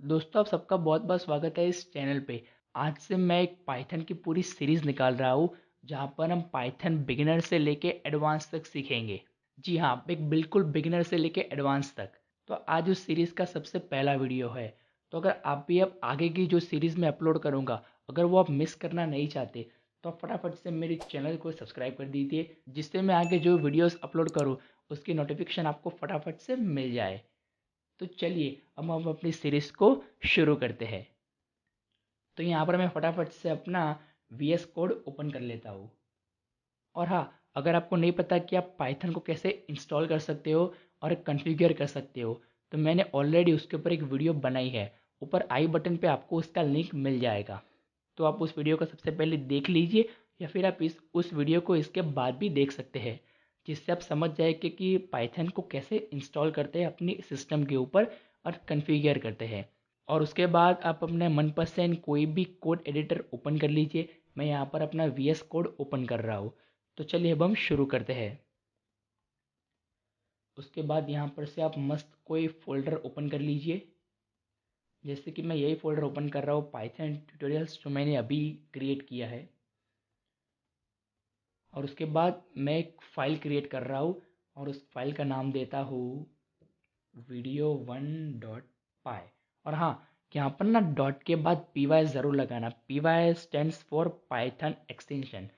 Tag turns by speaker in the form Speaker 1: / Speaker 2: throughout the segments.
Speaker 1: दोस्तों आप सबका बहुत बहुत स्वागत है इस चैनल पे। आज से मैं एक पाइथन की पूरी सीरीज़ निकाल रहा हूँ जहाँ पर हम पाइथन बिगिनर से लेके एडवांस तक सीखेंगे। जी हाँ, एक बिल्कुल बिगिनर से लेके एडवांस तक। तो आज उस सीरीज़ का सबसे पहला वीडियो है। तो अगर आप भी अब आगे की जो सीरीज़ मैं अपलोड करूँगा अगर वो आप मिस करना नहीं चाहते तो आप फटाफट से मेरे चैनल को सब्सक्राइब कर दीजिए, जिससे मैं आगे जो वीडियोज़ अपलोड करूँ उसकी नोटिफिकेशन आपको फटाफट से मिल जाए। तो चलिए अब हम अपनी सीरीज़ को शुरू करते हैं। तो यहाँ पर मैं फटाफट से अपना वीएस कोड ओपन कर लेता हूँ। और हाँ, अगर आपको नहीं पता कि आप पाइथन को कैसे इंस्टॉल कर सकते हो और कॉन्फ़िगर कर सकते हो, तो मैंने ऑलरेडी उसके ऊपर एक वीडियो बनाई है। ऊपर आई बटन पे आपको उसका लिंक मिल जाएगा। तो आप उस वीडियो को सबसे पहले देख लीजिए, या फिर आप इस उस वीडियो को इसके बाद भी देख सकते हैं, जिससे आप समझ जाए कि पाइथन को कैसे इंस्टॉल करते हैं अपनी सिस्टम के ऊपर और कॉन्फ़िगर करते हैं। और उसके बाद आप अपने मनपसंद कोई भी कोड एडिटर ओपन कर लीजिए। मैं यहाँ पर अपना वीएस कोड ओपन कर रहा हूँ। तो चलिए अब हम शुरू करते हैं। उसके बाद यहाँ पर से आप मस्त कोई फ़ोल्डर ओपन कर लीजिए। जैसे कि मैं यही फ़ोल्डर ओपन कर रहा हूँ, पाइथन ट्यूटोरियल्स, जो मैंने अभी क्रिएट किया है। और उसके बाद मैं एक फ़ाइल क्रिएट कर रहा हूँ और उस फाइल का नाम देता हूँ video1.py। और हाँ, यहाँ पर ना डॉट के बाद पी वाई ज़रूर लगाना। P Y stand for Python extension.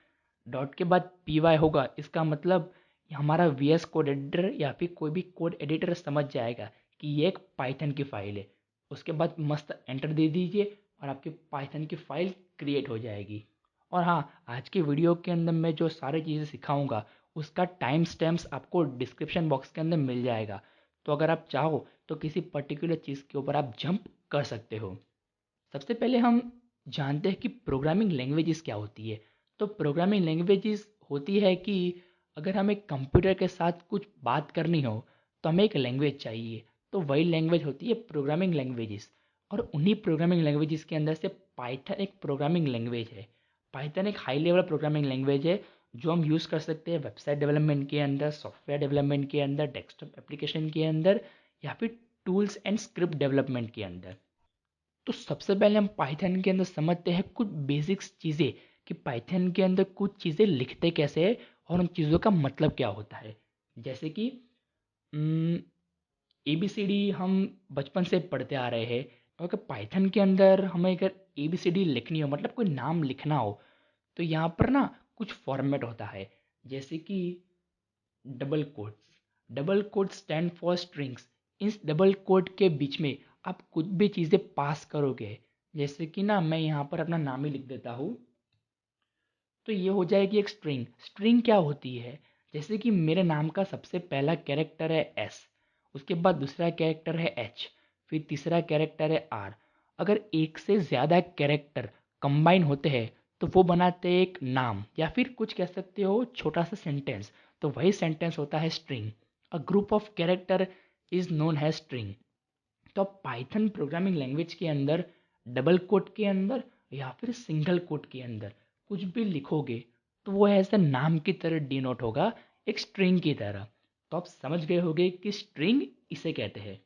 Speaker 1: Dot के बाद पी वाई होगा, इसका मतलब हमारा वी एस कोड एडिटर या फिर कोई भी कोड एडिटर समझ जाएगा कि ये एक पाइथन की फ़ाइल है। उसके बाद मस्त एंटर दे दीजिए और आपकी पाइथन की फ़ाइल क्रिएट हो जाएगी। और हाँ, आज के वीडियो के अंदर मैं जो सारी चीज़ें सिखाऊंगा उसका टाइम स्टैम्प्स आपको डिस्क्रिप्शन बॉक्स के अंदर मिल जाएगा। तो अगर आप चाहो तो किसी पर्टिकुलर चीज़ के ऊपर आप जंप कर सकते हो। सबसे पहले हम जानते हैं कि प्रोग्रामिंग लैंग्वेजेस क्या होती है। तो प्रोग्रामिंग लैंग्वेजेस होती है कि अगर हमें कंप्यूटर के साथ कुछ बात करनी हो तो हमें एक लैंग्वेज चाहिए। तो वही लैंग्वेज होती है प्रोग्रामिंग लैंग्वेजेस। और उन्हीं प्रोग्रामिंग लैंग्वेजेस के अंदर से पाइथन एक प्रोग्रामिंग लैंग्वेज है। पाइथन एक हाई लेवल प्रोग्रामिंग लैंग्वेज है जो हम यूज़ कर सकते हैं वेबसाइट डेवलपमेंट के अंदर, सॉफ्टवेयर डेवलपमेंट के अंदर, डेस्कटॉप एप्लीकेशन के अंदर, या फिर टूल्स एंड स्क्रिप्ट डेवलपमेंट के अंदर। तो सबसे पहले हम पाइथन के अंदर समझते हैं कुछ बेसिक्स चीज़ें कि पाइथन के अंदर कुछ चीज़ें लिखते कैसे हैं और उन चीज़ों का मतलब क्या होता है। जैसे कि ए बी सी डी हम बचपन से पढ़ते आ रहे हैं। और अगर पाइथन के अंदर हमें अगर ए बी सी डी लिखनी हो, मतलब कोई नाम लिखना हो, तो यहाँ पर ना कुछ फॉर्मेट होता है। जैसे कि double quotes. Double quote stand for strings. इस डबल कोट के बीच में आप कुछ भी चीज़ें पास करोगे, जैसे कि ना मैं यहाँ पर अपना नाम ही लिख देता हूँ, तो ये हो जाएगी एक स्ट्रिंग। स्ट्रिंग क्या होती है? जैसे कि मेरे नाम का सबसे पहला कैरेक्टर है एस, उसके बाद दूसरा कैरेक्टर है एच, फिर तीसरा कैरेक्टर है आर। अगर एक से ज़्यादा कैरेक्टर कंबाइन होते हैं तो वो बनाते हैं एक नाम, या फिर कुछ कह सकते हो छोटा सा सेंटेंस। तो वही सेंटेंस होता है string. A group of character is known है स्ट्रिंग। तो आप पाइथन प्रोग्रामिंग लैंग्वेज के अंदर डबल कोट के अंदर या फिर सिंगल कोट के अंदर कुछ भी लिखोगे तो वो ऐसे नाम की तरह डिनोट होगा, एक स्ट्रिंग की तरह। तो आप समझ गए होंगे कि स्ट्रिंग इसे कहते हैं।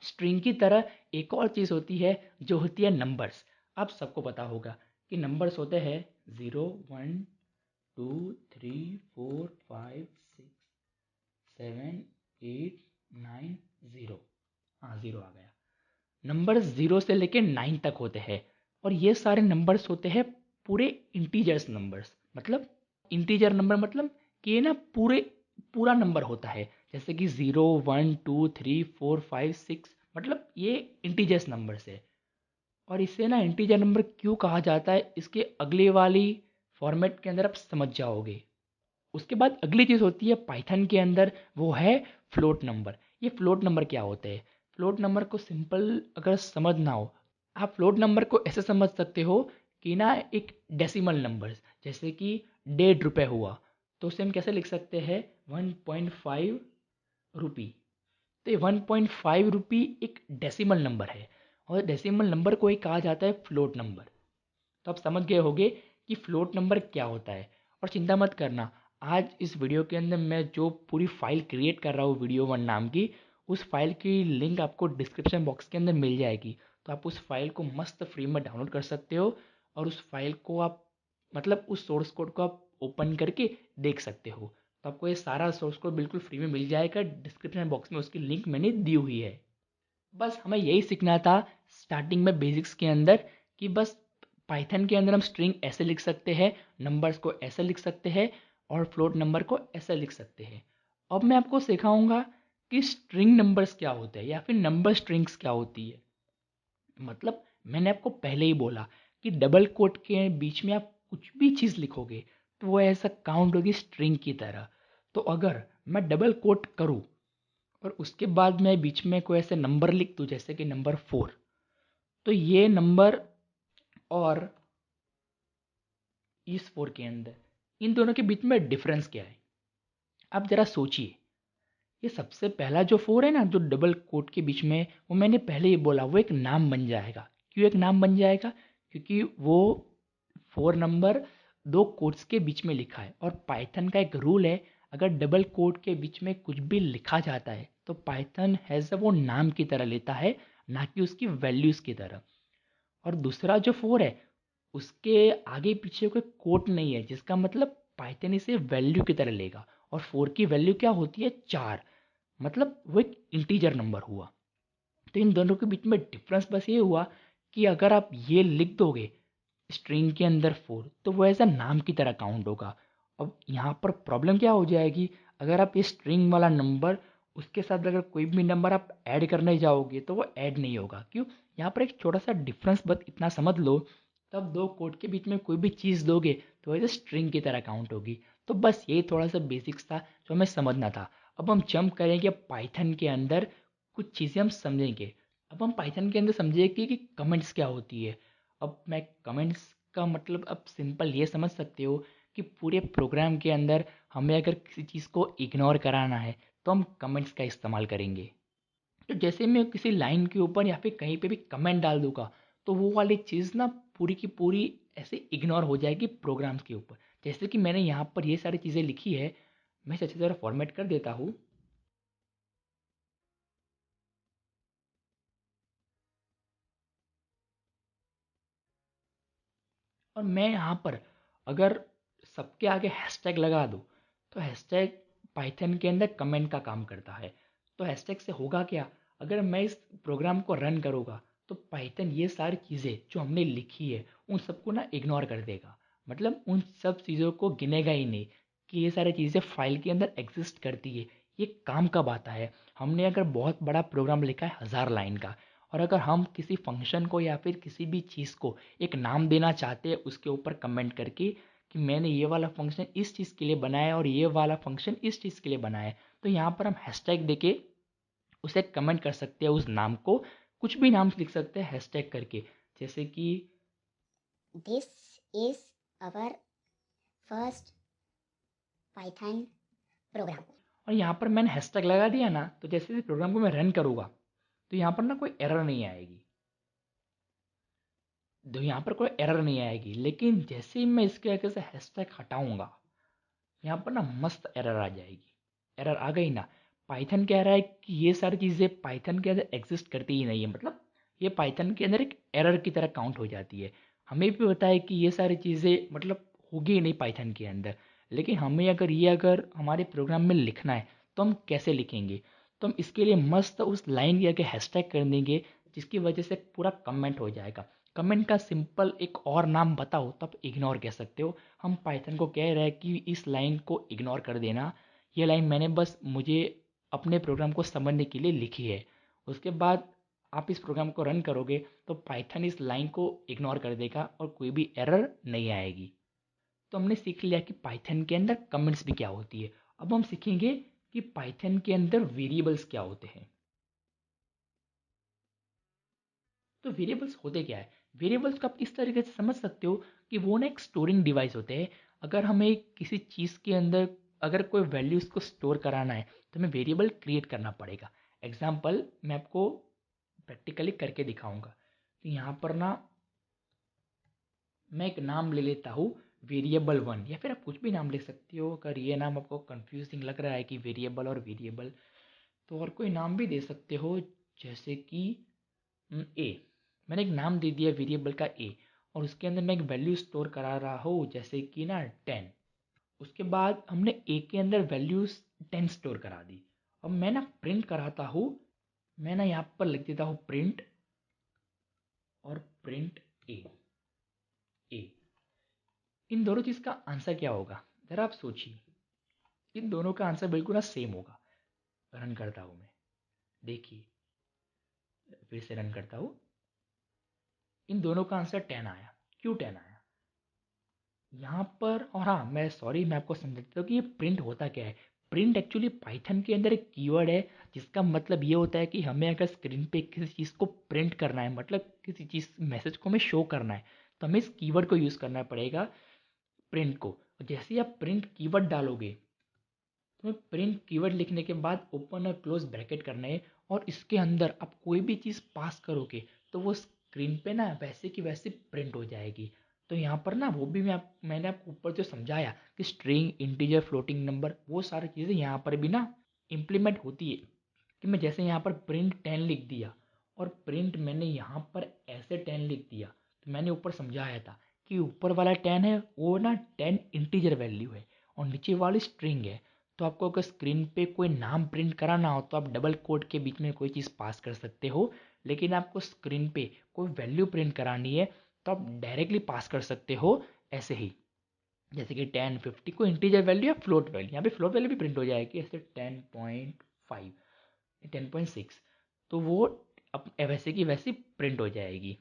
Speaker 1: स्ट्रिंग की तरह एक और चीज़ होती है जो होती है नंबर्स। आप सबको पता होगा कि नंबर्स होते हैं 0 1 2 3 4 5 6 7 8 9 0। हाँ, ज़ीरो आ गया। नंबर 0 से लेके 9 तक होते हैं। और ये सारे नंबर्स होते हैं पूरे इंटीजर्स नंबर्स। मतलब इंटीजर नंबर मतलब कि ये ना पूरा नंबर होता है। जैसे कि 0 1 2 3 4 5 6, मतलब ये इंटीजर्स नंबर्स है। और इसे ना इंटीजर नंबर क्यों कहा जाता है, इसके अगले वाली फॉर्मेट के अंदर आप समझ जाओगे। उसके बाद अगली चीज़ होती है पाइथन के अंदर, वो है फ्लोट नंबर। ये फ्लोट नंबर क्या होते हैं? फ्लोट नंबर को सिंपल अगर समझना हो, आप फ्लोट नंबर को ऐसे समझ सकते हो कि ना एक डेसिमल नंबर, जैसे कि 1.5 रुपये हुआ तो उसे हम कैसे लिख सकते हैं? 1.5 रुपी। तो ये 1.5 रुपी एक डेसिमल नंबर है और डेसिमल नंबर को ही कहा जाता है फ्लोट नंबर। तो आप समझ गए होंगे कि फ्लोट नंबर क्या होता है। और चिंता मत करना, आज इस वीडियो के अंदर मैं जो पूरी फाइल क्रिएट कर रहा हूँ वीडियो वन नाम की, उस फाइल की लिंक आपको डिस्क्रिप्शन बॉक्स के अंदर मिल जाएगी, तो आप उस फाइल को मस्त फ्री में डाउनलोड कर सकते हो और उस फाइल को आप मतलब उस सोर्स कोड को आप ओपन करके देख सकते हो। तो आपको ये सारा सोर्स कोड बिल्कुल फ्री में मिल जाएगा, डिस्क्रिप्शन बॉक्स में उसकी लिंक मैंने दी हुई है। बस हमें यही सीखना था स्टार्टिंग में बेसिक्स के अंदर कि बस पाइथन के अंदर हम स्ट्रिंग ऐसे लिख सकते हैं, नंबर्स को ऐसे लिख सकते हैं और फ्लोट नंबर को ऐसे लिख सकते हैं। अब मैं आपको सिखाऊंगा कि स्ट्रिंग नंबर्स क्या होते हैं या फिर नंबर स्ट्रिंग्स क्या होती है। मतलब मैंने आपको पहले ही बोला कि डबल कोट के बीच में आप कुछ भी चीज़ लिखोगे तो वो ऐसा काउंट होगी स्ट्रिंग की तरह। तो अगर मैं डबल कोट करूँ और उसके बाद मैं बीच में कोई ऐसे नंबर लिख दूँ जैसे कि नंबर 4, तो ये नंबर और इस 4 के अंदर इन दोनों के बीच में डिफरेंस क्या है? आप ज़रा सोचिए। ये सबसे पहला जो 4 है ना, जो डबल कोट के बीच में, वो मैंने पहले ही बोला वो एक नाम बन जाएगा। क्यों एक नाम बन जाएगा? क्योंकि वो 4 नंबर 2 कोट्स के बीच में लिखा है और पाइथन का एक रूल है, अगर डबल कोट के बीच में कुछ भी लिखा जाता है तो पाइथन हैज़ वो नाम की तरह लेता है, ना कि उसकी वैल्यूज़ की तरह। और दूसरा जो 4 है उसके आगे पीछे कोई कोट नहीं है, जिसका मतलब पाइथन इसे वैल्यू की तरह लेगा। और 4 की वैल्यू क्या होती है? 4, मतलब वो एक इंटीजर नंबर हुआ। तो इन दोनों के बीच में डिफरेंस बस ये हुआ कि अगर आप ये लिख दोगे स्ट्रिंग के अंदर 4 तो वो एज अ नाम की तरह काउंट होगा। अब यहाँ पर प्रॉब्लम क्या हो जाएगी? अगर आप ये स्ट्रिंग वाला नंबर उसके साथ अगर कोई भी नंबर आप ऐड करने जाओगे तो वो ऐड नहीं होगा। क्यों? यहाँ पर एक छोटा सा डिफरेंस बस इतना समझ लो, तब दो कोड के बीच में कोई भी चीज़ दोगे तो एज स्ट्रिंग की तरह काउंट होगी। तो बस ये थोड़ा सा बेसिक्स था जो हमें समझना था। अब हम जंप करेंगे पाइथन के अंदर, कुछ चीज़ें हम समझेंगे। अब हम पाइथन के अंदर समझेंगे कि कमेंट्स क्या होती है। अब मैं कमेंट्स का मतलब अब सिंपल ये समझ सकते हो कि पूरे प्रोग्राम के अंदर हमें अगर किसी चीज़ को इग्नोर कराना है तो हम कमेंट्स का इस्तेमाल करेंगे। तो जैसे मैं किसी लाइन के ऊपर या फिर कहीं पे भी कमेंट डाल दूंगा तो वो वाली चीज़ ना पूरी की पूरी ऐसे इग्नोर हो जाएगी प्रोग्राम्स के ऊपर। जैसे कि मैंने यहाँ पर ये सारी चीज़ें लिखी है, मैं इसे अच्छी तरह फॉर्मेट कर देता हूँ। और मैं यहाँ पर अगर सबके आगे हैशटैग लगा दूँ तो हैशटैग पाइथन के अंदर कमेंट का काम करता है। तो हैशटैग से होगा क्या? अगर मैं इस प्रोग्राम को रन करूँगा तो पाइथन ये सारी चीज़ें जो हमने लिखी है उन सबको ना इग्नोर कर देगा। मतलब उन सब चीज़ों को गिनेगा ही नहीं कि ये सारी चीज़ें फाइल के अंदर एग्जिस्ट करती है। ये काम कब आता है? हमने अगर बहुत बड़ा प्रोग्राम लिखा है 1000 लाइन का, और अगर हम किसी फंक्शन को या फिर किसी भी चीज़ को एक नाम देना चाहते हैं उसके ऊपर कमेंट करके कि मैंने ये वाला फंक्शन इस चीज़ के लिए बनाया है और ये वाला फंक्शन इस चीज़ के लिए बनाया है, तो यहाँ पर हम हैशटैग देके उसे कमेंट कर सकते हैं। उस नाम को कुछ भी नाम लिख सकते हैं हैशटैग करके, जैसे कि
Speaker 2: This is our first Python program.
Speaker 1: और यहाँ पर मैंने हैशटैग लगा दिया ना, तो जैसे ही प्रोग्राम को मैं रन करूँगा तो यहाँ पर ना कोई एरर नहीं आएगी। तो यहाँ पर कोई एरर नहीं आएगी, लेकिन जैसे ही मैं इसके आगे से हैशटैग हटाऊंगा यहाँ पर ना मस्त एरर आ जाएगी। एरर आ गई ना, पाइथन कह रहा है कि ये सारी चीज़ें पाइथन के अंदर एग्जिस्ट करती ही नहीं है। मतलब ये पाइथन के अंदर एक एरर की तरह काउंट हो जाती है। हमें भी पता है कि ये सारी चीज़ें मतलब होगी ही नहीं पाइथन के अंदर, लेकिन हमें अगर हमारे प्रोग्राम में लिखना है तो हम कैसे लिखेंगे? तो हम इसके लिए मस्त उस लाइन के आगे हैशटैग कर देंगे, जिसकी वजह से पूरा कमेंट हो जाएगा। कमेंट का सिंपल एक और नाम बताओ तब इग्नोर कह सकते हो। हम पाइथन को कह रहे हैं कि इस लाइन को इग्नोर कर देना। ये लाइन मैंने बस मुझे अपने प्रोग्राम को समझने के लिए लिखी है। उसके बाद आप इस प्रोग्राम को रन करोगे तो पाइथन इस लाइन को इग्नोर कर देगा और कोई भी एरर नहीं आएगी। तो हमने सीख लिया कि पाइथन के अंदर कमेंट्स भी क्या होती है। अब हम सीखेंगे कि पाइथन के अंदर वेरिएबल्स क्या होते हैं। तो वेरिएबल्स होते क्या है? वेरिएबल्स को आप इस तरीके से समझ सकते हो कि वो ना एक स्टोरिंग डिवाइस होते हैं। अगर हमें किसी चीज़ के अंदर अगर कोई वैल्यू उसको स्टोर कराना है तो हमें वेरिएबल क्रिएट करना पड़ेगा। एग्जाम्पल मैं आपको प्रैक्टिकली करके दिखाऊंगा। तो यहाँ पर ना मैं एक नाम ले लेता हूँ वेरिएबल 1, या फिर आप कुछ भी नाम ले सकते हो अगर ये नाम आपको कंफ्यूजिंग लग रहा है कि वेरिएबल और वेरिएबल। तो और कोई नाम भी दे सकते हो, जैसे कि ए। मैंने एक नाम दे दिया वेरिएबल का ए, और उसके अंदर मैं एक वैल्यू स्टोर करा रहा हूँ, जैसे कि ना 10। उसके बाद हमने ए के अंदर वैल्यूज 10 स्टोर करा दी। अब मैं ना प्रिंट कराता हूँ, मैं ना यहाँ पर लिख देता हूँ प्रिंट, और प्रिंट ए। ए इन दोनों चीज़ का आंसर क्या होगा, जरा आप सोचिए। इन दोनों का आंसर बिल्कुल ना सेम होगा। रन करता हूँ मैं, देखिए फिर से रन करता हूँ। इन दोनों का आंसर 10 आया। क्यों 10 आया यहाँ पर? और हाँ, मैं आपको समझा देता हूँ कि ये प्रिंट होता क्या है। प्रिंट एक्चुअली पाइथन के अंदर एक कीवर्ड है, जिसका मतलब ये होता है कि हमें अगर स्क्रीन पे किसी चीज़ को प्रिंट करना है, मतलब किसी चीज़ मैसेज को हमें शो करना है, तो हमें इस कीवर्ड को यूज़ करना पड़ेगा, प्रिंट को। और जैसे ही आप प्रिंट कीवर्ड डालोगे, तो प्रिंट कीवर्ड लिखने के बाद ओपन और क्लोज ब्रैकेट करना है, और इसके अंदर आप कोई भी चीज़ पास करोगे तो वो स्क्रीन पे ना वैसे की वैसे प्रिंट हो जाएगी। तो यहाँ पर ना वो भी मैंने आपको ऊपर जो समझाया कि स्ट्रिंग, इंटीजर, फ्लोटिंग नंबर, वो सारी चीज़ें यहाँ पर भी ना इम्प्लीमेंट होती है। कि मैं जैसे यहाँ पर प्रिंट 10 लिख दिया, और प्रिंट मैंने यहाँ पर ऐसे 10 लिख दिया, तो मैंने ऊपर समझाया था कि ऊपर वाला 10 है वो ना 10 इंटीजर वैल्यू है, और नीचे वाली स्ट्रिंग है। तो आपको अगर स्क्रीन पे कोई नाम प्रिंट कराना हो तो आप डबल कोट के बीच में कोई चीज़ पास कर सकते हो, लेकिन आपको स्क्रीन पे कोई वैल्यू प्रिंट करानी है तो आप डायरेक्टली पास कर सकते हो ऐसे ही। जैसे कि 10, 50 को इंटीजर वैल्यू या फ्लोट वैल्यू, यहाँ पे फ्लोट वैल्यू भी प्रिंट हो जाएगी, ऐसे 10.5, 10.6, तो वो अब वैसे की वैसी प्रिंट हो जाएगी।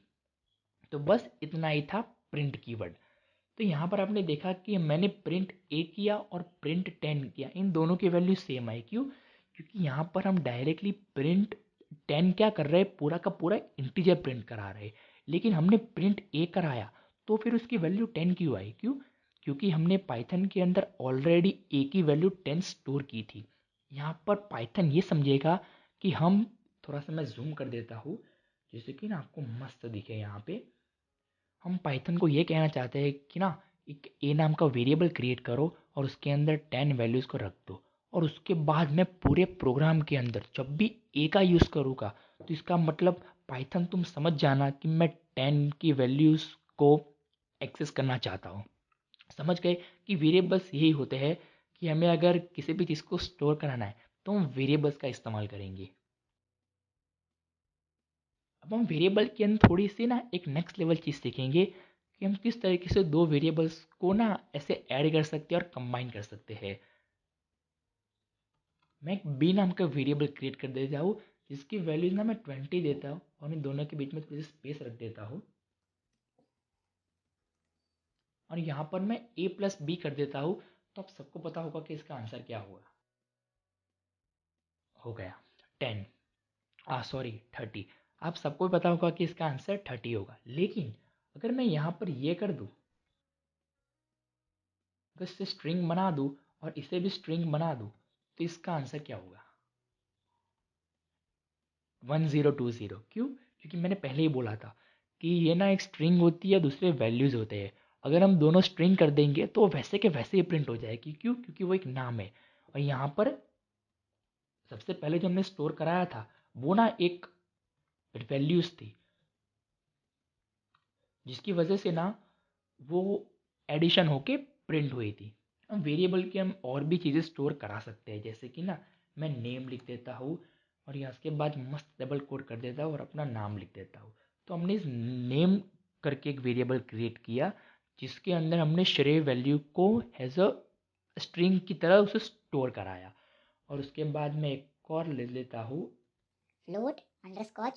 Speaker 1: तो बस इतना ही था प्रिंट कीवर्ड। तो यहाँ पर आपने देखा कि मैंने प्रिंट ए किया और प्रिंट 10 किया, इन दोनों की वैल्यू सेम आई। क्यों? क्योंकि यहाँ पर हम डायरेक्टली प्रिंट 10 क्या कर रहे हैं, पूरा का पूरा इंटीजर प्रिंट करा रहे हैं। लेकिन हमने प्रिंट ए कराया तो फिर उसकी वैल्यू 10 क्यों आई? क्यों? क्योंकि हमने पाइथन के अंदर ऑलरेडी ए की वैल्यू 10 स्टोर की थी। यहाँ पर पाइथन ये समझेगा कि हम, थोड़ा सा मैं जूम कर देता हूँ जैसे कि ना आपको मस्त दिखे यहाँ पे। हम पाइथन को ये कहना चाहते हैं कि ना एक ए नाम का वेरिएबल क्रिएट करो और उसके अंदर 10 वैल्यूज़ को रख दो, और उसके बाद मैं पूरे प्रोग्राम के अंदर जब भी ए का यूज़ करूँगा, तो इसका मतलब पाइथन तुम समझ जाना कि मैं 10 की वैल्यूज़ को एक्सेस करना चाहता हूँ। समझ गए कि वेरिएबल्स यही होते हैं कि हमें अगर किसी भी चीज़ को स्टोर कराना है तो हम वेरिएबल्स का इस्तेमाल करेंगे। अब हम वेरिएबल के अंदर थोड़ी सी ना एक नेक्स्ट लेवल चीज़ सीखेंगे कि हम किस तरीके से दो वेरिएबल्स को ना ऐसे ऐड कर सकते हैं और कंबाइन कर सकते हैं। मैं एक बी नाम का वेरिएबल क्रिएट कर देता हूँ, जिसकी वैल्यूज ना मैं 20 देता हूँ, और इन दोनों के बीच में थोड़ी सी स्पेस रख देता हूँ, और यहाँ पर मैं ए प्लस बी कर देता हूँ। तो आप सबको पता होगा कि इसका आंसर क्या होगा। हो गया 10, सॉरी 30। आप सबको पता होगा कि इसका आंसर 30 होगा। लेकिन अगर मैं यहाँ पर ये कर दूँ, अगर इससे स्ट्रिंग बना दूँ और इसे भी स्ट्रिंग बना दूँ, तो इसका आंसर क्या होगा? 1020। क्यों? क्योंकि मैंने पहले ही बोला था कि ये ना एक स्ट्रिंग होती है, दूसरे वैल्यूज़ होते हैं। अगर हम दोनों स्ट्रिंग कर देंगे तो वैसे के वैसे ही प्रिंट हो जाएगी। क्यों? क्योंकि वो एक नाम है, और यहाँ पर सबसे पहले जो हमने स्टोर कराया था वो ना एक वैल्यूज़ थी, जिसकी वजह से ना वो एडिशन होके प्रिंट हुई थी। अब वेरिएबल के हम और भी चीज़ें स्टोर करा सकते हैं, जैसे कि ना मैं नेम लिख देता हूँ, और यहाँ उसके बाद मस्त डबल कोड कर देता हूँ और अपना नाम लिख देता हूँ। तो हमने इस नेम करके एक वेरिएबल क्रिएट किया, जिसके अंदर हमने श्रेय वैल्यू को एज अ स्ट्रिंग की तरह उसे स्टोर कराया। और उसके बाद मैं एक और ले लेता हूँ,
Speaker 2: फ्लोट अंडरस्कोर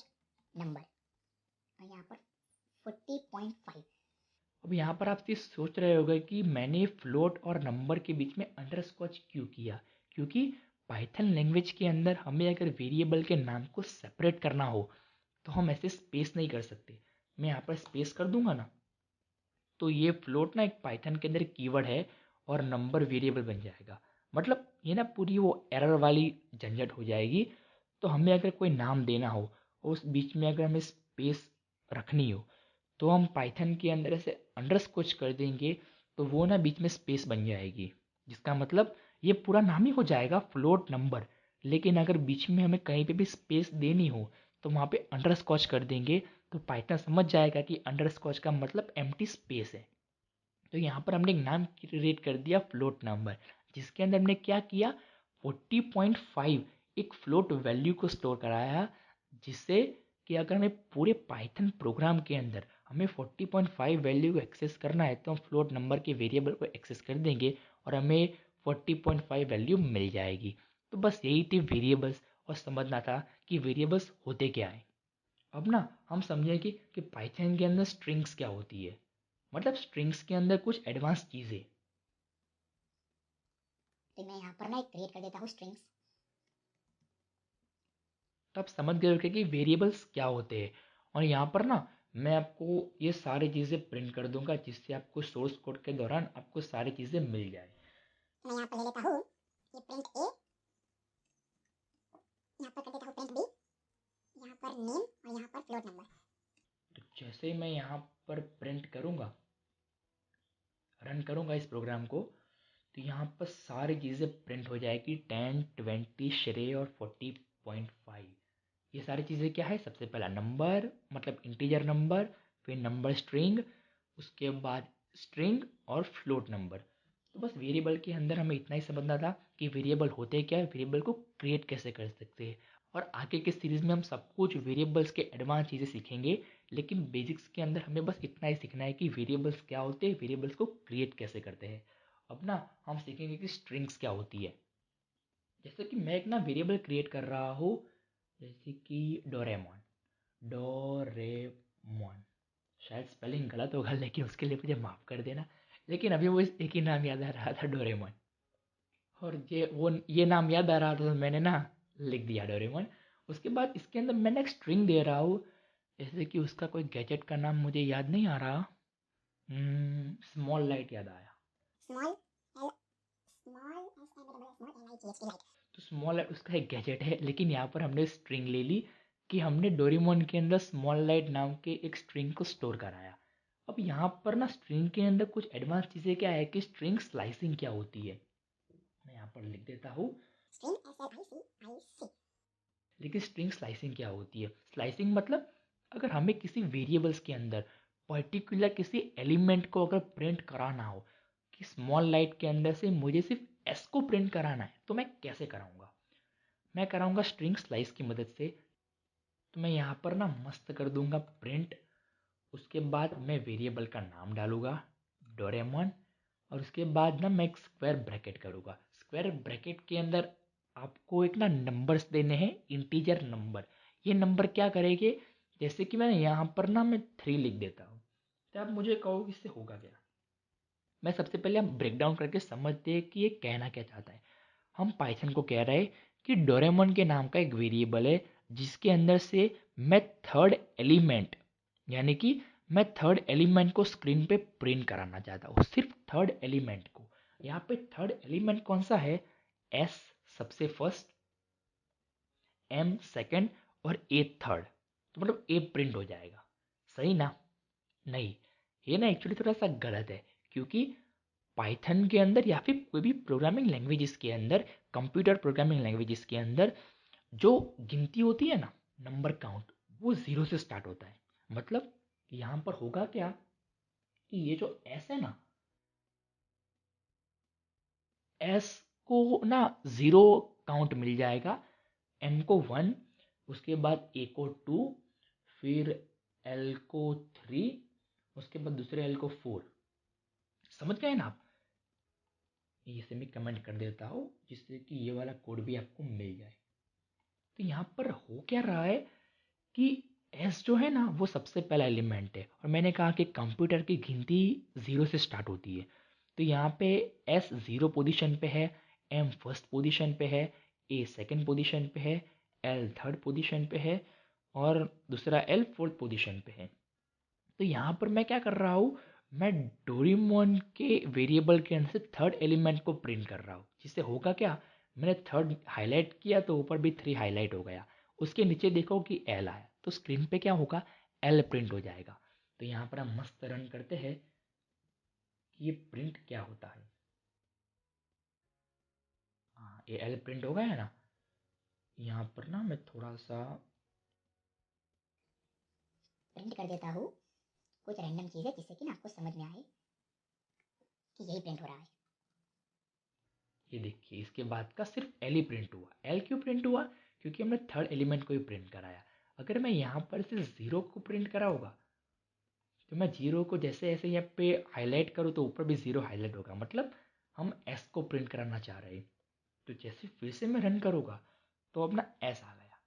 Speaker 2: नंबर, और यहाँ पर 40.5।
Speaker 1: अब यहाँ पर आप चीज़ सोच रहे होंगे कि मैंने फ्लोट और नंबर के बीच में अंडरस्कोच क्यों किया। क्योंकि पाइथन लैंग्वेज के अंदर हमें अगर वेरिएबल के नाम को सेपरेट करना हो तो हम ऐसे स्पेस नहीं कर सकते। मैं यहाँ पर स्पेस कर दूंगा ना, तो ये फ्लोट ना एक पाइथन के अंदर कीवर्ड है, और नंबर वेरिएबल बन जाएगा। मतलब ये ना पूरी वो एरर वाली झंझट हो जाएगी। तो हमें अगर कोई नाम देना हो और उस बीच में अगर हमें स्पेस रखनी हो, तो हम पाइथन के अंदर ऐसे अंडरस्कोच कर देंगे, तो वो ना बीच में स्पेस बन जाएगी, जिसका मतलब ये पूरा नाम ही हो जाएगा फ्लोट नंबर। लेकिन अगर बीच में हमें कहीं पे भी स्पेस देनी हो तो वहाँ पे अंडरस्कॉच कर देंगे, तो पाइथन समझ जाएगा कि अंडरस्कॉच का मतलब एम्प्टी स्पेस है। तो यहाँ पर हमने एक नाम क्रिएट कर दिया फ्लोट नंबर, जिसके अंदर हमने क्या किया, 40.5 एक फ्लोट वैल्यू को स्टोर कराया, जिससे कि अगर हमें पूरे पाइथन प्रोग्राम के अंदर हमें 40.5 वैल्यू को एक्सेस करना है तो हम फ्लोट नंबर के वेरिएबल को एक्सेस कर देंगे और हमें 40.5 वैल्यू मिल जाएगी। तो बस यही थी वेरिएबल्स, और समझना था कि वेरिएबल्स होते क्या हैं। अब ना हम समझेंगे कि पाइथन के अंदर स्ट्रिंग्स क्या होती है, मतलब स्ट्रिंग्स के अंदर कुछ एडवांस चीज़ें।
Speaker 2: तो मैं यहाँ पर ना एक क्रिएट कर देता हूँ स्ट्रिंग्स।
Speaker 1: तो आप समझ गए होंगे कि वेरिएबल्स क्या होते हैं। और यहाँ पर ना मैं आपको ये सारी चीज़ें प्रिंट कर दूंगा, जिससे आपको सोर्स कोड के दौरान आपको सारी चीज़ें मिल जाए।
Speaker 2: तो मैं यहाँ पर ले लेता हूँ ये प्रिंट ए, यहाँ पर कर देता हूँ प्रिंट बी, यहाँ पर नेम और यहाँ पर फ्लोट नंबर।
Speaker 1: तो जैसे ही मैं यहाँ पर प्रिंट करूँगा, रन करूँगा इस प्रोग्राम को, तो यहाँ पर सारी चीज़ें प्रिंट हो जाएगी, 10, 20, श्रे और 40.5। ये सारी चीज़ें क्या है, सबसे पहला नंबर मतलब इंटीजर नंबर, फिर नंबर स्ट्रिंग, उसके बाद स्ट्रिंग और फ्लोट नंबर। तो बस वेरिएबल के अंदर हमें इतना ही समझना था कि वेरिएबल होते क्या है, वेरिएबल को क्रिएट कैसे कर सकते हैं। और आगे के सीरीज़ में हम सब कुछ वेरिएबल्स के एडवांस चीज़ें सीखेंगे, लेकिन बेसिक्स के अंदर हमें बस इतना ही सीखना है कि वेरिएबल्स क्या होते हैं, वेरिएबल्स को क्रिएट कैसे करते हैं। अब ना हम सीखेंगे कि स्ट्रिंग्स क्या होती है। जैसे कि मैं एक ना वेरिएबल क्रिएट कर रहा हूँ, जैसे कि डोरेमोन, डोरेमोन, शायद स्पेलिंग गलत होगा लेकिन उसके लिए मुझे माफ़ कर देना। लेकिन अभी वो एक ही नाम याद आ रहा था, डोरेमोन, और ये नाम याद आ रहा था तो मैंने ना लिख दिया डोरेमोन। उसके बाद इसके अंदर मैंने एक स्ट्रिंग दे रहा हूँ, जैसे कि उसका कोई गैजेट का नाम मुझे याद नहीं आ रहा। स्मॉल लाइट याद आया।
Speaker 2: Small L, small S M double small L I G H T light.
Speaker 1: तो स्मॉल लाइट उसका एक गैजेट है, लेकिन यहाँ पर हमने स्ट्रिंग ले ली कि हमने डोरेमोन के अंदर स्मॉल लाइट नाम के एक स्ट्रिंग को स्टोर कराया। अब यहाँ पर ना स्ट्रिंग के अंदर कुछ एडवांस चीज़ें क्या है कि स्ट्रिंग स्लाइसिंग क्या होती है, मैं यहाँ पर लिख देता हूँ।
Speaker 2: स्ट्रिंग एस एल आई सी आई सी।
Speaker 1: लेकिन स्ट्रिंग स्लाइसिंग क्या होती है, स्लाइसिंग मतलब अगर हमें किसी वेरिएबल्स के अंदर पर्टिकुलर किसी एलिमेंट को अगर प्रिंट कराना हो, कि स्मॉल लाइट के अंदर से मुझे सिर्फ एस को प्रिंट कराना है, तो मैं कैसे कराऊंगा, मैं कराऊंगा स्ट्रिंग स्लाइस की मदद से। तो मैं यहाँ पर ना मस्त कर दूंगा प्रिंट, उसके बाद मैं वेरिएबल का नाम डालूंगा डोरेमोन, और उसके बाद ना मैं एक स्क्वायर ब्रैकेट करूँगा। स्क्वायर ब्रैकेट के अंदर आपको एक ना नंबर्स देने हैं, इंटीजर नंबर। ये नंबर क्या करेंगे, जैसे कि मैंने यहाँ पर ना मैं 3 लिख देता हूँ, तो आप मुझे कहो कि इससे होगा क्या। मैं सबसे पहले हम ब्रेक डाउन करके समझते हैं कि ये कहना क्या चाहता है। हम पाइथन को कह रहे हैं कि डोरेमोन के नाम का एक वेरिएबल है, जिसके अंदर से मैं थर्ड एलिमेंट, यानी कि मैं थर्ड एलिमेंट को स्क्रीन पे प्रिंट कराना चाहता हूँ, सिर्फ थर्ड एलिमेंट को। यहाँ पे थर्ड एलिमेंट कौन सा है, एस सबसे फर्स्ट, एम सेकंड और ए थर्ड। तो मतलब ए प्रिंट हो जाएगा, सही ना? नहीं, ये ना एक्चुअली थोड़ा सा गलत है, क्योंकि पाइथन के अंदर या फिर कोई भी प्रोग्रामिंग लैंग्वेजेस के अंदर, कंप्यूटर प्रोग्रामिंग लैंग्वेजेस के अंदर जो गिनती होती है ना, नंबर काउंट, वो 0 से स्टार्ट होता है। मतलब यहाँ पर होगा क्या कि ये जो एस है ना, एस को ना 0 काउंट मिल जाएगा, एम को 1, उसके बाद ए को 2, फिर एल को 3, उसके बाद दूसरे एल को 4। समझ गए ना आप? इसे मैं कमेंट कर देता हूँ जिससे कि ये वाला कोड भी आपको मिल जाए। तो यहाँ पर हो क्या रहा है कि एस जो है ना वो सबसे पहला एलिमेंट है, और मैंने कहा कि कंप्यूटर की गिनती 0 से स्टार्ट होती है। तो यहाँ पे एस 0 पोजीशन पे है, एम फर्स्ट पोजीशन पे है, ए सेकंड पोजीशन पे है, एल थर्ड पोजीशन पे है, और दूसरा एल फोर्थ पोजीशन पे है। तो यहाँ पर मैं क्या कर रहा हूँ, मैं डोरेमोन के वेरिएबल के अंदर से थर्ड एलिमेंट को प्रिंट कर रहा हूँ, जिससे होगा क्या, मैंने थर्ड हाईलाइट किया तो ऊपर भी 3 हाईलाइट हो गया, उसके नीचे देखो कि एल आया, तो स्क्रीन पे क्या होगा, एल प्रिंट हो जाएगा। तो यहाँ पर हम मस्त रन करते हैं कि ये प्रिंट क्या होता है। हाँ, ये एल प्रिंट हो गया है ना। यहाँ पर ना मैं थोड़ा सा
Speaker 2: प्रिंट कर देता हूँ कुछ रैंडम चीज़ें जिससे कि ना आपको समझ में आए कि यही प्रिंट हो रहा है।
Speaker 1: ये देखिए इसके बाद का सिर्फ एल ही प्रिंट हुआ। एल क्यों प्रिंट हुआ? क्योंकि हमने थर्ड एलिमेंट को ही प्रिंट कराया। अगर मैं यहाँ पर से ज़ीरो को प्रिंट करा होगा तो मैं जीरो को जैसे ऐसे यहाँ पे हाईलाइट करूँ तो ऊपर भी ज़ीरो हाईलाइट होगा, मतलब हम एस को प्रिंट कराना चाह रहे हैं। तो जैसे फिर से मैं रन करूँगा तो अपना एस आ गया।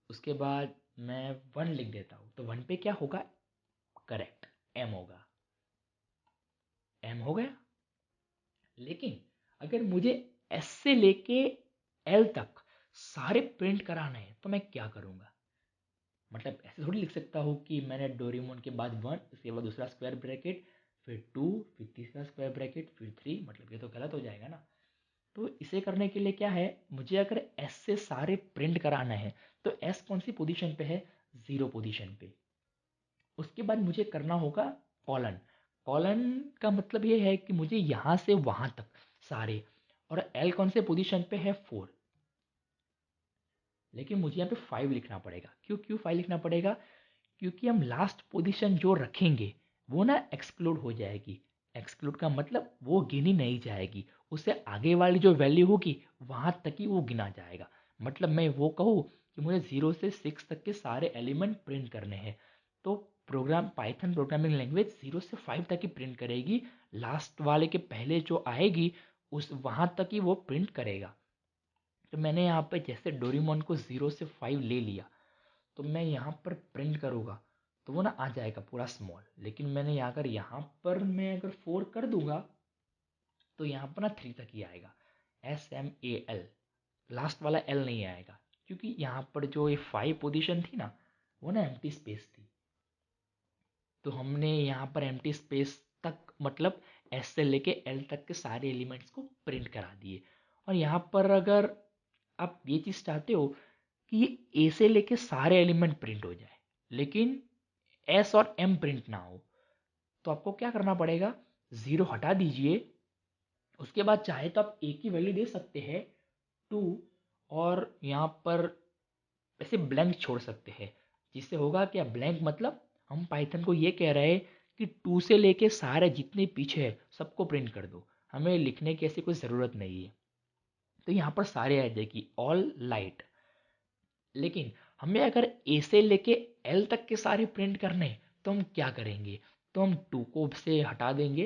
Speaker 1: उसके बाद मैं वन लिख देता हूँ तो वन पे क्या होगा? करेक्ट, एम होगा। एम हो गया। लेकिन अगर मुझे एस से लेके एल तक सारे प्रिंट कराने हैं तो मैं क्या करूँगा? मतलब ऐसे थोड़ी लिख सकता हूँ कि मैंने डोरेमोन के बाद वन, उसके बाद दूसरा स्क्वायर ब्रैकेट, फिर टू, फिर तीसरा स्क्वायर ब्रैकेट, फिर थ्री, मतलब ये तो गलत हो जाएगा ना। तो इसे करने के लिए क्या है, मुझे अगर एस से सारे प्रिंट कराना है तो एस कौन सी पोजीशन पे है? ज़ीरो पोजीशन पे। उसके बाद मुझे करना होगा कॉलन। कॉलन का मतलब ये है कि मुझे यहाँ से वहाँ तक सारे, और एल कौन से पोजीशन पे है? फोर। लेकिन मुझे यहाँ पे फाइव लिखना पड़ेगा। क्यों क्यों फाइव लिखना पड़ेगा? क्योंकि हम लास्ट पोजीशन जो रखेंगे वो ना एक्सक्लूड हो जाएगी। एक्सक्लूड का मतलब वो गिनी नहीं जाएगी, उससे आगे वाली जो वैल्यू होगी वहाँ तक ही वो गिना जाएगा। मतलब मैं वो कहूँ कि मुझे 0 से 6 तक के सारे एलिमेंट प्रिंट करने हैं तो प्रोग्राम पाइथन प्रोग्रामिंग लैंग्वेज 0 से 5 तक ही प्रिंट करेगी। लास्ट वाले के पहले जो आएगी उस वहाँ तक ही वो प्रिंट करेगा। तो मैंने यहाँ पे जैसे डोरेमोन को 0 से 5 ले लिया तो मैं यहाँ पर प्रिंट करूँगा तो वो ना आ जाएगा पूरा स्मॉल। लेकिन मैंने यहाँ पर मैं अगर 4 कर दूंगा तो यहाँ पर ना 3 तक ही आएगा। SMAL, लास्ट वाला एल नहीं आएगा क्योंकि यहाँ पर जो ये 5 पोजीशन थी ना वो ना एम्प्टी स्पेस थी। तो हमने यहाँ पर एम्प्टी स्पेस तक मतलब एस से लेके एल तक के सारे एलिमेंट्स को प्रिंट करा दिए। और यहाँ पर अगर आप ये चीज़ चाहते हो कि ये ए से लेके सारे एलिमेंट प्रिंट हो जाए लेकिन एस और एम प्रिंट ना हो तो आपको क्या करना पड़ेगा? ज़ीरो हटा दीजिए। उसके बाद चाहे तो आप ए की वैल्यू दे सकते हैं टू, और यहाँ पर ऐसे ब्लैंक छोड़ सकते हैं। जिससे होगा क्या? ब्लैंक मतलब हम पाइथन को ये कह रहे हैं कि टू से लेके सारे जितने पीछे है सबको प्रिंट कर दो, हमें लिखने की ऐसी कोई ज़रूरत नहीं है। तो यहाँ पर सारे आ जाएगी ऑल लाइट। लेकिन हमें अगर ए से लेके एल तक के सारे प्रिंट करने हैं, तो हम क्या करेंगे? तो हम टू को से हटा देंगे,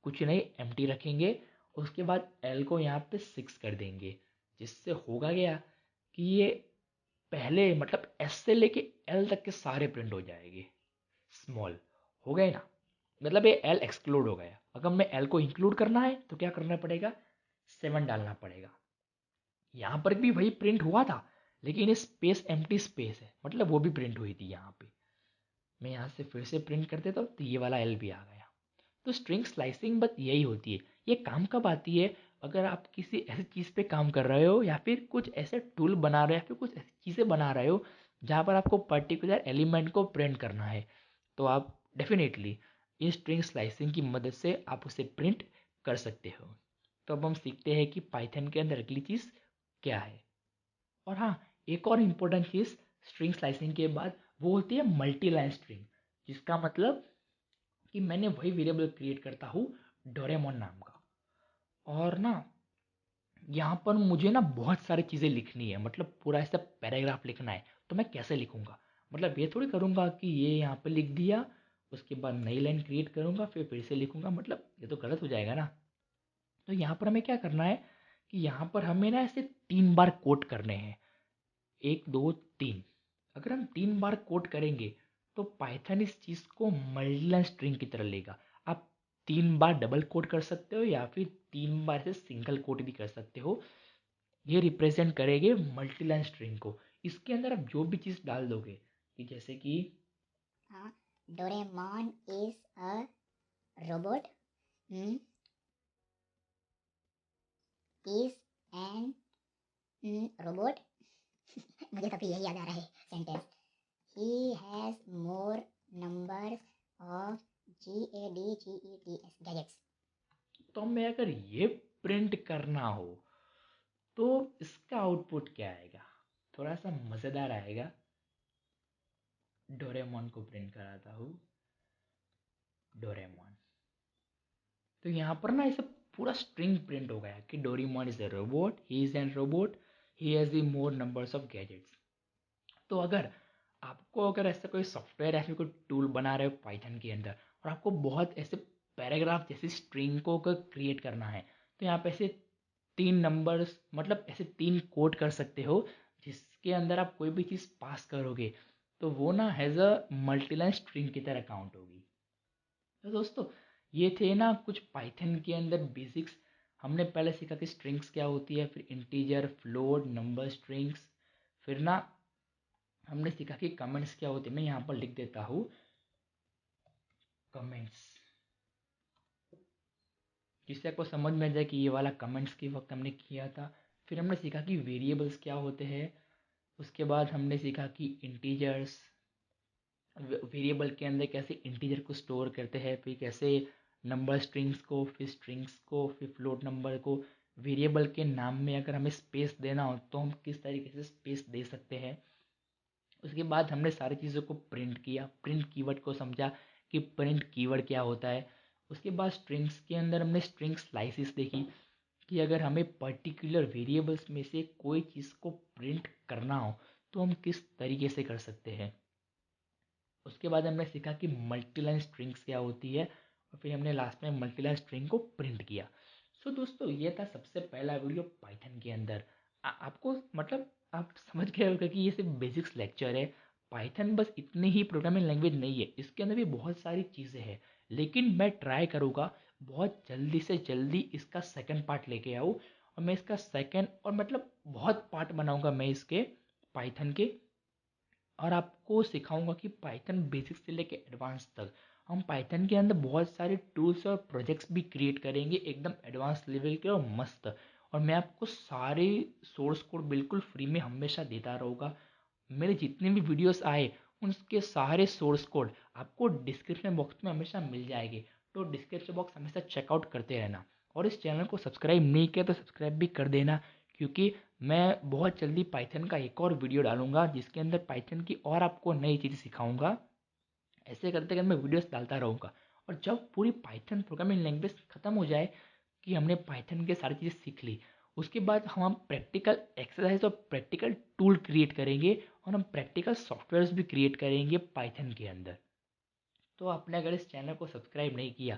Speaker 1: कुछ नहीं एम्प्टी रखेंगे। उसके बाद एल को यहाँ पे 6 कर देंगे। जिससे होगा क्या कि ये पहले मतलब एस से लेके एल तक के सारे प्रिंट हो जाएंगे स्मॉल। हो गए ना? मतलब ये एल एक्सक्लूड हो गया। अगर मैं एल को इंक्लूड करना है तो क्या करना पड़ेगा? 7 डालना पड़ेगा। यहाँ पर भी वही प्रिंट हुआ था लेकिन स्पेस एम्प्टी स्पेस है, मतलब वो भी प्रिंट हुई थी यहाँ पे। मैं यहाँ से फिर से प्रिंट कर देता हूँ तो ये वाला एल भी आ गया। तो स्ट्रिंग स्लाइसिंग बस यही होती है। ये काम कब आती है? अगर आप किसी ऐसी चीज़ पे काम कर रहे हो या फिर कुछ ऐसे टूल बना रहे हो या फिर कुछ ऐसी चीज़ें बना रहे हो जहाँ पर आपको पर्टिकुलर एलिमेंट को प्रिंट करना है तो आप डेफिनेटली इस स्ट्रिंग स्लाइसिंग की मदद से आप उसे प्रिंट कर सकते हो। तो अब हम सीखते हैं कि पाइथन के अंदर अगली चीज़ क्या है। और हाँ, एक और इम्पोर्टेंट चीज़ स्ट्रिंग स्लाइसिंग के बाद वो होती है मल्टी लाइन स्ट्रिंग, जिसका मतलब कि मैंने वही वेरिएबल क्रिएट करता हूँ डोरेमोन नाम का। और ना यहाँ पर मुझे ना बहुत सारी चीज़ें लिखनी है, मतलब पूरा ऐसा पैराग्राफ लिखना है। तो मैं कैसे लिखूँगा? मतलब ये थोड़ी करूँगा कि ये यहाँ पे लिख दिया, उसके बाद नई लाइन क्रिएट करूँगा फिर से लिखूँगा, मतलब ये तो गलत हो जाएगा ना। तो यहाँ पर हमें क्या करना है कि यहाँ पर हमें ना ऐसे 3 बार कोट करने हैं, 1 2 3। अगर हम 3 बार कोट करेंगे तो पाइथन इस चीज़ को मल्टीलाइन स्ट्रिंग की तरह लेगा। आप 3 बार डबल कोट कर सकते हो या फिर 3 बार से सिंगल कोट भी कर सकते हो। ये रिप्रेजेंट करेंगे मल्टीलाइन स्ट्रिंग को। इसके अंदर आप जो भी चीज़ डाल दोगे कि जैसे कि
Speaker 2: Doraemon is a robot is an robot मुझे तो यही याद आ रहा है sentence. He has more numbers of GADGETS gadgets.
Speaker 1: तो हमें अगर ये प्रिंट करना हो तो इसका आउटपुट क्या आएगा, थोड़ा सा मज़ेदार आएगा। डोरेमोन को प्रिंट कराता हूँ, डोरेमोन। तो यहाँ पर ना ऐसे पूरा स्ट्रिंग प्रिंट हो गया कि Doraemon is a robot, he is an robot, he has the more numbers of gadgets. तो अगर ऐसा कोई सॉफ्टवेयर या फिर कोई टूल बना रहे हो पाइथन के अंदर, और आपको बहुत ऐसे पैराग्राफ जैसी स्ट्रिंग को अगर क्रिएट करना है, तो यहाँ पे ऐसे 3 नंबर्स, मतलब ऐसे 3 कोड कर सकते हो, जिसके अंदर आप कोई भी चीज़ पास करोगे तो वो ना हैज़ अ मल्टीलाइन स्ट्रिंग की तरह काउंट होगी। तो दोस्तों, ये थे ना कुछ पाइथन के अंदर बेसिक्स। हमने पहले सीखा कि स्ट्रिंग्स क्या होती है, फिर इंटीजर, फ्लोट, नंबर स्ट्रिंग्स। फिर ना हमने सीखा कि कमेंट्स क्या होते हैं। मैं यहाँ पर लिख देता हूँ कमेंट्स, जिससे आपको समझ में आ जाए कि ये वाला कमेंट्स के वक्त हमने किया था। फिर हमने सीखा कि वेरिएबल्स क्या होते हैं। उसके बाद हमने सीखा कि इंटीजर्स, वेरिएबल के अंदर कैसे इंटीजर को स्टोर करते हैं, फिर कैसे नंबर स्ट्रिंग्स को, फिर स्ट्रिंग्स को, फिर फ्लोट नंबर को। वेरिएबल के नाम में अगर हमें स्पेस देना हो तो हम किस तरीके से स्पेस दे सकते हैं। उसके बाद हमने सारी चीज़ों को प्रिंट किया, प्रिंट कीवर्ड को समझा कि प्रिंट कीवर्ड क्या होता है। उसके बाद स्ट्रिंग्स के अंदर हमने स्ट्रिंग स्लाइसिस देखी कि अगर हमें पर्टिकुलर वेरिएबल्स में से कोई चीज़ को प्रिंट करना हो तो हम किस तरीके से कर सकते हैं। उसके बाद हमने सीखा कि मल्टीलाइन स्ट्रिंग्स क्या होती है, और फिर हमने लास्ट में मल्टीलाइन स्ट्रिंग को प्रिंट किया। सो दोस्तों, ये था सबसे पहला वीडियो पाइथन के अंदर। आपको मतलब आप समझ गए होगा कि ये सिर्फ बेसिक्स लेक्चर है। पाइथन बस इतनी ही प्रोग्रामिंग लैंग्वेज नहीं है, इसके अंदर भी बहुत सारी चीज़ें हैं। लेकिन मैं ट्राई करूँगा बहुत जल्दी से जल्दी इसका सेकंड पार्ट लेके आऊँ, और मैं इसका सेकंड और मतलब बहुत पार्ट बनाऊँगा मैं इसके पाइथन के। और आपको सिखाऊंगा कि पाइथन बेसिक्स से लेके एडवांस तक हम पाइथन के अंदर बहुत सारे टूल्स और प्रोजेक्ट्स भी क्रिएट करेंगे एकदम एडवांस लेवल के और मस्त। और मैं आपको सारे सोर्स कोड बिल्कुल फ्री में हमेशा देता रहूँगा। मेरे जितने भी वीडियोस आए उनके सारे सोर्स कोड आपको डिस्क्रिप्शन बॉक्स में हमेशा मिल जाएंगे। तो डिस्क्रिप्शन बॉक्स हमेशा चेकआउट करते रहना, और इस चैनल को सब्सक्राइब नहीं किया तो सब्सक्राइब भी कर देना, क्योंकि मैं बहुत जल्दी पाइथन का एक और वीडियो डालूंगा जिसके अंदर पाइथन की और आपको नई चीज़ सिखाऊंगा। ऐसे करते करते मैं वीडियोस डालता रहूँगा। और जब पूरी पाइथन प्रोग्रामिंग लैंग्वेज ख़त्म हो जाए कि हमने पाइथन के सारी चीज़ें सीख ली, उसके बाद हम प्रैक्टिकल एक्सरसाइज और प्रैक्टिकल टूल क्रिएट करेंगे, और हम प्रैक्टिकल सॉफ्टवेयर्स भी क्रिएट करेंगे पाइथन के अंदर। तो आपने अगर इस चैनल को सब्सक्राइब नहीं किया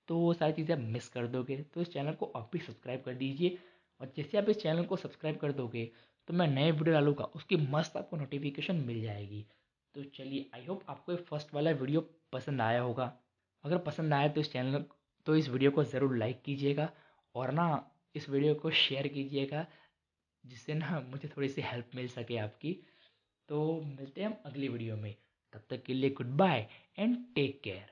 Speaker 1: तो वो सारी चीज़ें आप मिस कर दोगे। तो इस चैनल को आप भी सब्सक्राइब कर दीजिए, और जैसे आप इस चैनल को सब्सक्राइब कर दोगे तो मैं नए वीडियो डालूंगा उसकी मस्त आपको नोटिफिकेशन मिल जाएगी। तो चलिए, आई होप आपको ये फर्स्ट वाला वीडियो पसंद आया होगा। अगर पसंद आया तो इस वीडियो को ज़रूर लाइक कीजिएगा, और ना इस वीडियो को शेयर कीजिएगा, जिससे ना मुझे थोड़ी सी हेल्प मिल सके आपकी। तो मिलते हैं हम अगली वीडियो में, तब तक के लिए goodbye and take care.